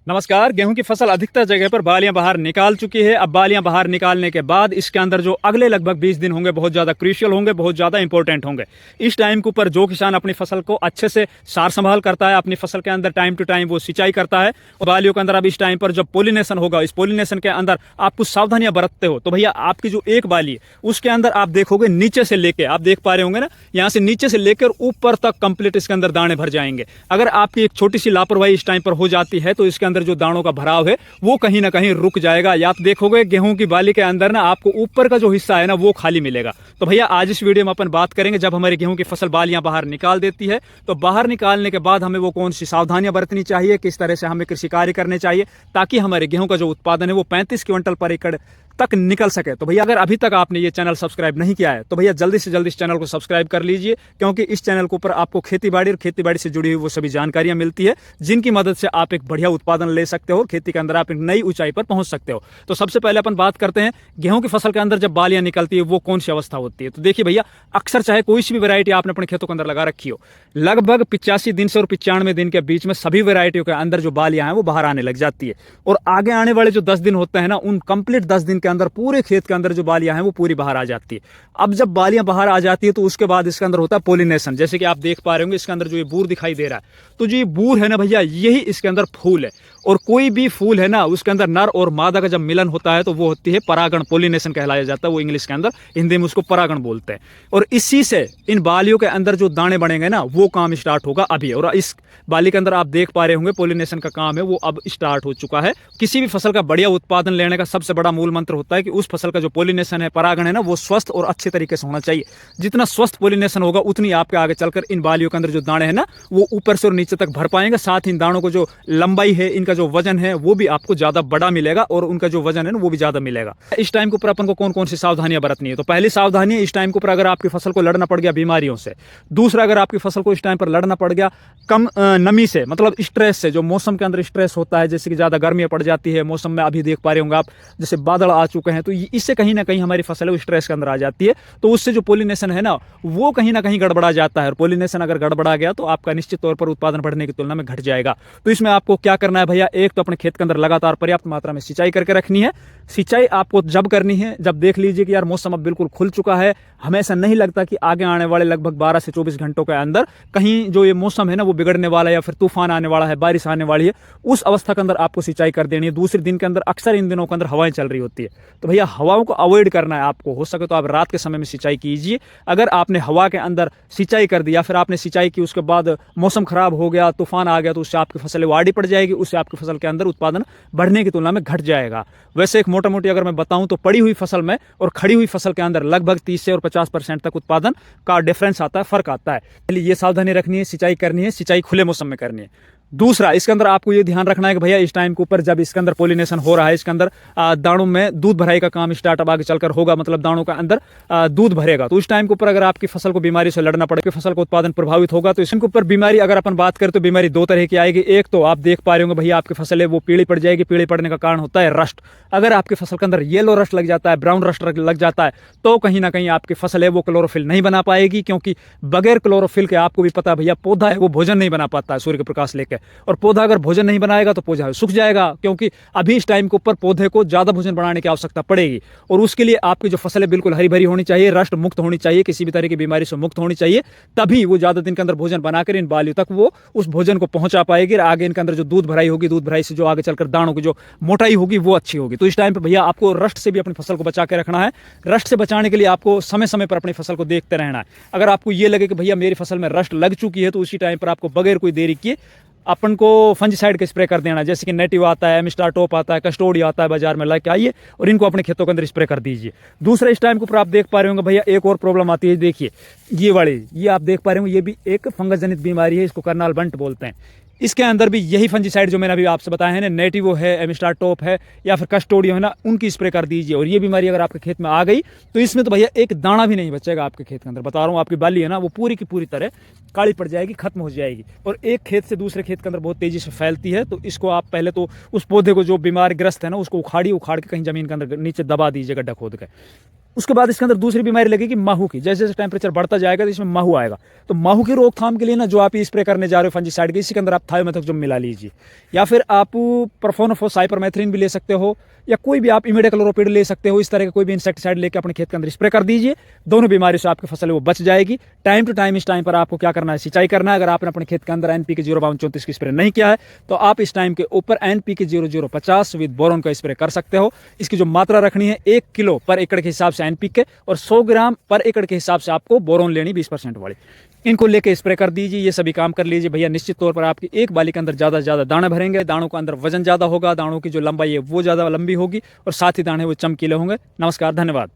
नमस्कार। गेहूं की फसल अधिकतर जगह पर बालियां बाहर निकाल चुकी है। अब बालियां बाहर निकालने के बाद इसके अंदर जो अगले लगभग 20 दिन होंगे बहुत ज़्यादा क्रूशियल होंगे, बहुत ज़्यादा इंपॉर्टेंट होंगे। इस टाइम के ऊपर जो किसान अपनी फसल को अच्छे से सार संभाल करता है, अपनी फसल के अंदर टाइम टू टाइम वो सिंचाई करता है और बालियों के अंदर अब इस टाइम पर जब पोलिनेशन होगा, इस पोलिनेशन के अंदर आप कुछ सावधानियां बरतते हो तो भैया आपकी जो एक बाली है उसके अंदर आप देखोगे नीचे से लेके, आप देख पा रहे होंगे ना, यहाँ से नीचे से लेकर ऊपर तक कंप्लीट इसके अंदर दाने भर जाएंगे। अगर आपकी एक छोटी सी लापरवाही इस टाइम पर हो जाती है तो इसके अंदर जो दानों का भराव है वो कहीं ना कहीं रुक जाएगा। या आप देखोगे गेहूं की बाली के अंदर ना आपको ऊपर का जो हिस्सा है ना वो खाली मिलेगा। तो भैया आज इस वीडियो में अपन बात करेंगे, जब हमारी गेहूं की फसल बालियां बाहर निकाल देती है तो बाहर निकालने के बाद हमें वो कौन सी सावधानियां बरतनी चाहिए, किस तरह से हमें कृषि कार्य करने चाहिए ताकि हमारे गेहूं का जो उत्पादन है वो 35 क्विंटल पर एकड़ तक निकल सके। तो भैया अगर अभी तक आपने ये चैनल सब्सक्राइब नहीं किया है तो भैया जल्दी से जल्दी इस चैनल को सब्सक्राइब कर लीजिए, क्योंकि इस चैनल के ऊपर आपको खेतीबाड़ी और खेतीबाड़ी से जुड़ी हुई वो सभी जानकारियां मिलती है जिनकी मदद से आप एक बढ़िया उत्पादन ले सकते हो और खेती के अंदर आप एक नई ऊंचाई पर पहुंच सकते हो। तो सबसे पहले अपन बात करते हैं गेहूं की फसल के अंदर जब बालियां निकलती है वो कौन सी अवस्था होती है। तो देखिए भैया, अक्सर चाहे कोई सी भी वैरायटी आपने अपने खेतों के अंदर लगा रखी हो, लगभग 85 दिन से और 95 दिन के बीच में सभी वैरायटियों के अंदर जो बालियां हैं वो बाहर आने लग जाती है। और आगे आने वाले जो 10 दिन होते हैं ना, उन कंप्लीट 10 दिन के अंदर पूरे खेत के अंदर जो बालियां हैं वो पूरी बाहर आ जाती है। अब जब बालियां बाहर आ जाती है तो उसके बाद इसके अंदर होता है पोलिनेशन। जैसे कि आप देख पा रहे होंगे इसके अंदर जो ये बूर दिखाई दे रहा है, तो जो ये बूर है ना भैया, यही इसके अंदर फूल है। और कोई भी फूल है ना उसके अंदर नर और मादा का जब मिलन होता है तो वो होती है परागण, पोलिनेशन कहलाया जाता है। वो इंग्लिश के अंदर, हिंदी में उसको परागण बोलते हैं। और इसी से इन बालियों के अंदर जो दाने बनेंगे ना वो काम स्टार्ट होगा अभी। और इस बाली के अंदर आप देख पा रहे होंगे पोलिनेशन का काम है वो अब स्टार्ट हो चुका है। किसी भी फसल का बढ़िया उत्पादन लेने का सबसे बड़ा मूल मंत्र होता है कि उस फसल का जो पोलिनेशन है, परागण है ना, वो स्वस्थ और अच्छे तरीके से होना चाहिए। जितना स्वस्थ पोलिनेशन होगा उतनी आपके आगे चलकर इन बालियों के अंदर जो दाने हैं ना वो ऊपर से और नीचे तक भर पाएंगे। साथ ही इन दानों को जो लंबाई है, इनका जो वजन है वो भी आपको ज्यादा बड़ा मिलेगा और उनका जो वजन है ना वो भी ज्यादा मिलेगा। इस टाइम के ऊपर अपन को कौन कौन सी सावधानियां बरतनी है। तो पहली सावधानी, इस टाइम के ऊपर अगर आपकी फसल को लड़ना पड़ गया बीमारियों से। दूसरा, अगर आपकी फसल को इस टाइम पर लड़ना पड़ गया कम नमी से, मतलब स्ट्रेस से, जो मौसम के अंदर स्ट्रेस होता है, जैसे कि ज्यादा गर्मियां पड़ जाती है मौसम में, अभी देख पा रहे होंगे आप जैसे बादल आ चुके हैं, तो इससे कहीं ना कहीं हमारी फसल है स्ट्रेस के अंदर आ जाती है। तो उससे जो पोलिनेशन है ना वो कहीं ना कहीं गड़बड़ा जाता है। और पोलिनेशन अगर गड़बड़ा गया तो आपका निश्चित तौर पर उत्पादन बढ़ने की तुलना में घट जाएगा। तो इसमें आपको क्या करना है भैया, एक तो अपने खेत के अंदर लगातार पर्याप्त मात्रा में सिंचाई करके रखनी है। सिंचाई आपको जब करनी है जब देख लीजिए कि यार मौसम अब बिल्कुल खुल चुका है, हमें ऐसा नहीं लगता कि आगे आने वाले लगभग 12 से 24 घंटों के अंदर कहीं जो ये मौसम है ना वो बिगड़ने वाला है या फिर तूफान आने वाला है, बारिश आने वाली है, उस अवस्था के अंदर आपको सिंचाई कर देनी है। दूसरे दिन के अंदर अक्सर इन दिनों के अंदर हवाएं चल रही होती है, तो भैया हवाओं को अवॉइड करना है आपको। हो सके तो आप रात के समय में सिंचाई कीजिए। अगर आपने हवा के अंदर सिंचाई कर दी या फिर आपने सिंचाई की उसके बाद मौसम खराब हो गया, तूफान आ गया, तो उससे आपकी फसल आड़ी पड़ जाएगी, उससे आपकी फसल के अंदर उत्पादन बढ़ने की तुलना में घट जाएगा। वैसे एक मोटा मोटी अगर मैं बताऊं तो पड़ी हुई फसल में और खड़ी हुई फसल के अंदर लगभग 30 से और 50% तक उत्पादन का डिफरेंस आता है, फर्क आता है। इसलिए ये सावधानी रखनी है, सिंचाई करनी है, सिंचाई खुले मौसम में करनी है। दूसरा, इसके अंदर आपको ये ध्यान रखना है कि भैया इस टाइम के ऊपर जब इसके अंदर पोलिनेशन हो रहा है, इसके अंदर दानों में दूध भराई का काम स्टार्ट अब आगे चलकर होगा, मतलब दानों का अंदर दूध भरेगा। तो इस टाइम के ऊपर अगर आपकी फसल को बीमारी से लड़ना पड़े, फसल का उत्पादन प्रभावित होगा, तो इसके ऊपर बीमारी अगर अपन बात करें तो बीमारी दो तरह की आएगी। एक तो आप देख पा रहे होंगे भैया आपकी फसल है वो पीली पड़ जाएगी। पीली पड़ने का कारण होता है रस्ट। अगर आपकी फसल के अंदर येलो रस्ट लग जाता है, ब्राउन रस्ट लग जाता है, तो कहीं ना कहीं आपकी फसल है वो क्लोरोफिल नहीं बना पाएगी, क्योंकि बगैर क्लोरोफिल के आपको भी पता है भैया पौधा है वो भोजन नहीं बना पाता है सूर्य के प्रकाश लेकर। और पौधा अगर भोजन नहीं बनाएगा तो पौधा सूख जाएगा, क्योंकि अभी इस टाइम के ऊपर पौधे को ज्यादा भोजन बनाने की आवश्यकता पड़ेगी। और उसके लिए आपकी जो फसल है बिल्कुल हरी भरी होनी चाहिए, रस्ट मुक्त होनी चाहिए, किसी भी तरह की बीमारी से मुक्त होनी चाहिए, तभी वो ज्यादा दिन के अंदर भोजन बनाकर इन बालियों तक वो उस भोजन को पहुंचा पाएगी। आगे इनके अंदर जो दूध भराई होगी, दूध भराई से जो आगे चलकर दानों की जो मोटाई होगी वो अच्छी होगी। तो इस टाइम पे भैया आपको रस्ट से भी अपनी फसल को बचा के रखना है। रस्ट से बचाने के लिए आपको समय समय पर अपनी फसल को देखते रहना है। अगर आपको ये लगे कि भैया मेरी फसल में रस्ट लग चुकी है तो उसी टाइम पर आपको बगैर कोई देरी किए अपन को फंजीसाइड का स्प्रे कर देना। जैसे कि नेटिव आता है, मिस्टर टॉप आता है, कस्टोडी आता है, बाजार में लेके आइए और इनको अपने खेतों के अंदर स्प्रे कर दीजिए। दूसरा, इस टाइम के ऊपर आप देख पा रहे होंगे भैया एक और प्रॉब्लम आती है। देखिए ये वाली, ये आप देख पा रहे होंगे, ये भी एक फंगस जनित बीमारी है, इसको कर्नाल बंट बोलते हैं। इसके अंदर भी यही फंजीसाइड जो मैंने अभी आपसे बताया है ना, नेटिवो है, एमिस्टार टॉप है या फिर कस्टोडियो है ना, उनकी स्प्रे कर दीजिए। और ये बीमारी अगर आपके खेत में आ गई तो इसमें तो भैया एक दाना भी नहीं बचेगा आपके खेत के अंदर। बता रहा हूँ, आपकी बाली है ना वो पूरी की पूरी तरह काली पड़ जाएगी, खत्म हो जाएगी। और एक खेत से दूसरे खेत के अंदर बहुत तेजी से फैलती है। तो इसको आप पहले तो उस पौधे को जो बीमार ग्रस्त है ना उसको उखाड़ के कहीं जमीन के अंदर नीचे दबा दीजिए, गड्ढा खोद के। उसके बाद इसके अंदर दूसरी बीमारी लगेगी माहू की। जैसे जैसे टेम्परेचर बढ़ता जाएगा तो इसमें माहू आएगा। तो माहू की रोकथाम के लिए ना जो आप स्प्रे करने जा रहे हो फंजीसाइड की, इसी के अंदर आप थायोमेथोक्सम मिला लीजिए, या फिर आप प्रोफेनोफोस साइपरमेथ्रिन भी ले सकते हो, या कोई भी आप इमिडाक्लोप्रिड ले सकते हो। इस तरह का कोई भी इंसेक्टिसाइड लेकर अपने खेत के अंदर स्प्रे कर दीजिए। दोनों बीमारी से आपकी फसल वो बच जाएगी। टाइम टू टाइम, इस टाइम पर आपको क्या करना है, सिंचाई करना है। अगर आपने अपने खेत के अंदर NPK 05234 की स्प्रे नहीं किया है तो आप इस टाइम के ऊपर NPK 0050 विद बोरोन का स्प्रे कर सकते हो। इसकी जो मात्रा रखनी है 1 किलो पर एकड़ के हिसाब से NPK और 100 ग्राम पर एकड़ के हिसाब से आपको बोरोन लेनी 20% वाली। इनको लेके स्प्रे कर दीजिए, ये सभी काम कर लीजिए भैया। निश्चित तौर पर आपकी एक बाली के अंदर ज़्यादा से ज़्यादा दाने भरेंगे, दानों के अंदर वजन ज़्यादा होगा, दानों की जो लंबाई है वो ज़्यादा लंबी होगी और साथ ही दाने वो चमकीले होंगे। नमस्कार, धन्यवाद।